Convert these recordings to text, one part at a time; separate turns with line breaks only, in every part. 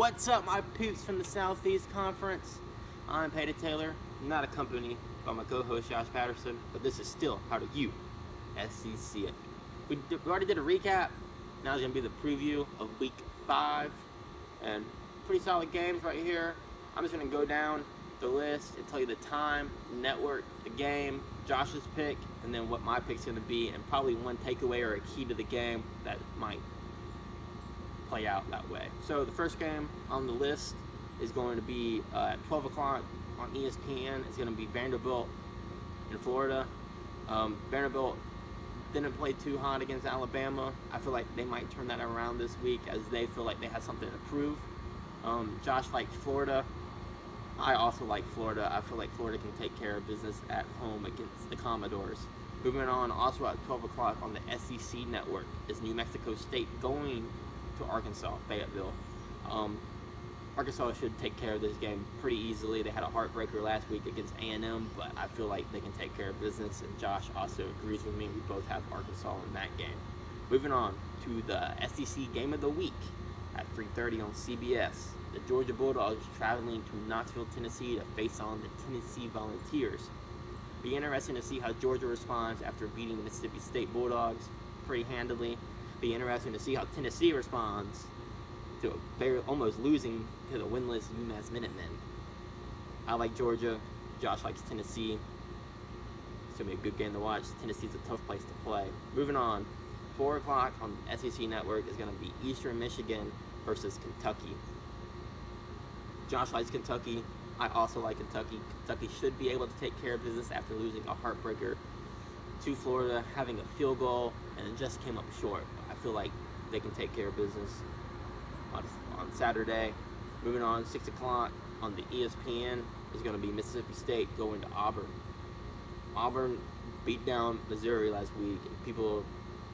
What's up, my peeps from the Southeast Conference? I'm Peyton Taylor, not accompanied by my co-host Josh Patterson, but this is still How Do You SEC It. We already did a recap. Now it's going to be the preview of Week 5, and pretty solid games right here. I'm just going to go down the list and tell you the time, network, the game, Josh's pick, and then what my pick's going to be, and probably one takeaway or a key to the game that might play out that way. So the first game on the list is going to be at 12 o'clock on ESPN. It's going to be Vanderbilt in Florida. Vanderbilt didn't play too hot against Alabama. I feel like they might turn that around this week as they feel like they have something to prove. Josh likes Florida. I also like Florida. I feel like Florida can take care of business at home against the Commodores. Moving on, also at 12 o'clock on the SEC Network is New Mexico State going to Arkansas, Fayetteville. Arkansas should take care of this game pretty easily. They had a heartbreaker last week against A&M, but I feel like they can take care of business, and Josh also agrees with me. We both have Arkansas in that game. Moving on to the SEC Game of the Week at 3:30 on CBS. The Georgia Bulldogs traveling to Knoxville, Tennessee to face on the Tennessee Volunteers. Be interesting to see how Georgia responds after beating the Mississippi State Bulldogs pretty handily. Be interesting to see how Tennessee responds to almost losing to the winless UMass Minutemen. I like Georgia. Josh likes Tennessee. It's going to be a good game to watch. Tennessee's a tough place to play. Moving on, 4 o'clock on the SEC Network is going to be Eastern Michigan versus Kentucky. Josh likes Kentucky. I also like Kentucky. Kentucky should be able to take care of business after losing a heartbreaker to Florida, having a field goal, and it just came up short. I feel like they can take care of business on Saturday. Moving on, 6 o'clock on the ESPN is going to be Mississippi State going to Auburn. Auburn beat down Missouri last week, and people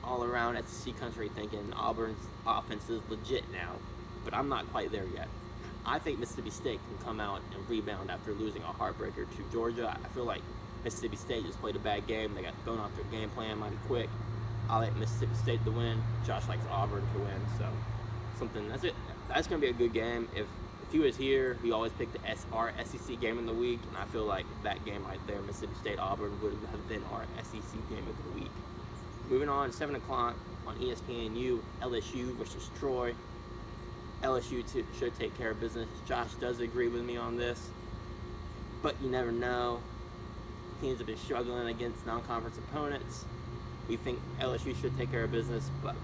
all around SEC country thinking Auburn's offense is legit now, but I'm not quite there yet. I think Mississippi State can come out and rebound after losing a heartbreaker to Georgia. I feel like Mississippi State just played a bad game. They got thrown off their game plan mighty quick. I like Mississippi State to win. Josh likes Auburn to win. So that's it. That's going to be a good game. If he was here, we always pick our SEC game of the week, and I feel like that game right there, Mississippi State Auburn, would have been our SEC game of the week. Moving on, 7 o'clock on ESPNU, LSU versus Troy. LSU should take care of business. Josh does agree with me on this, but you never know. Teams have been struggling against non-conference opponents. We think LSU should take care of business, but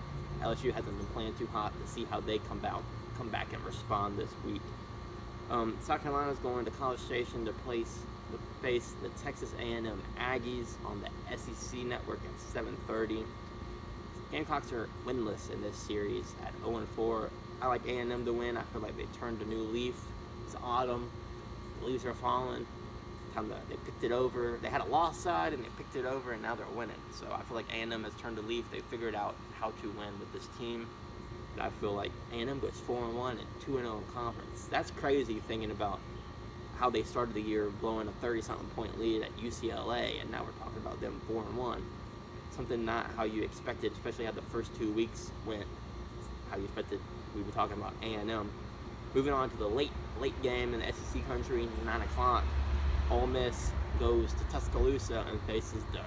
LSU hasn't been playing too hot to see how they come back and respond this week. South Carolina's going to College Station to face the Texas A&M Aggies on the SEC Network at 7:30. Gamecocks are winless in this series at 0-4. I like A&M to win. I feel like they turned a new leaf. It's autumn. The leaves are falling. They picked it over. They had a lost side, and they picked it over, and now they're winning. So I feel like A&M has turned a leaf. They figured out how to win with this team. And I feel like A&M goes 4-1 and 2-0 in conference. That's crazy thinking about how they started the year blowing a 30-something point lead at UCLA, and now we're talking about them 4-1. Something not how you expected, especially how the first 2 weeks went. How you expected we were talking about A&M. Moving on to the late game in the SEC country, 9 o'clock. Ole Miss goes to Tuscaloosa and faces the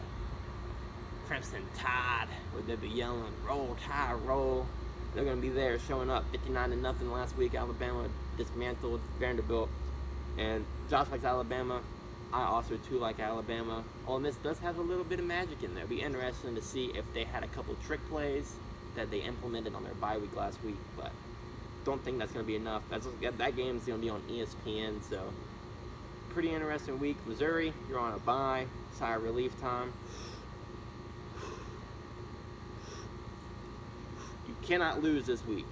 Crimson Tide, where they'll be yelling, "Roll Tide, roll!" They're going to be there, showing up 59-0 last week. Alabama dismantled Vanderbilt, and Josh likes Alabama. I also too like Alabama. Ole Miss does have a little bit of magic in there. It'll be interesting to see if they had a couple trick plays that they implemented on their bye week last week, but don't think that's going to be enough. That game is going to be on ESPN, so pretty interesting week. Missouri, you're on a bye. Sigh of relief time. You cannot lose this week.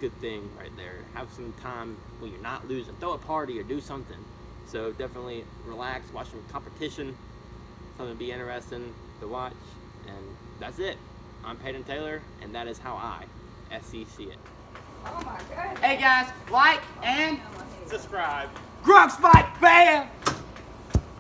Good thing right there. Have some time when you're not losing. Throw a party or do something. So definitely relax, watch some competition. Something to be interesting to watch. And that's it. I'm Peyton Taylor, and that is how I SEC it.
Oh my God.
Hey guys, like and
Subscribe.
Grog Spike, bam!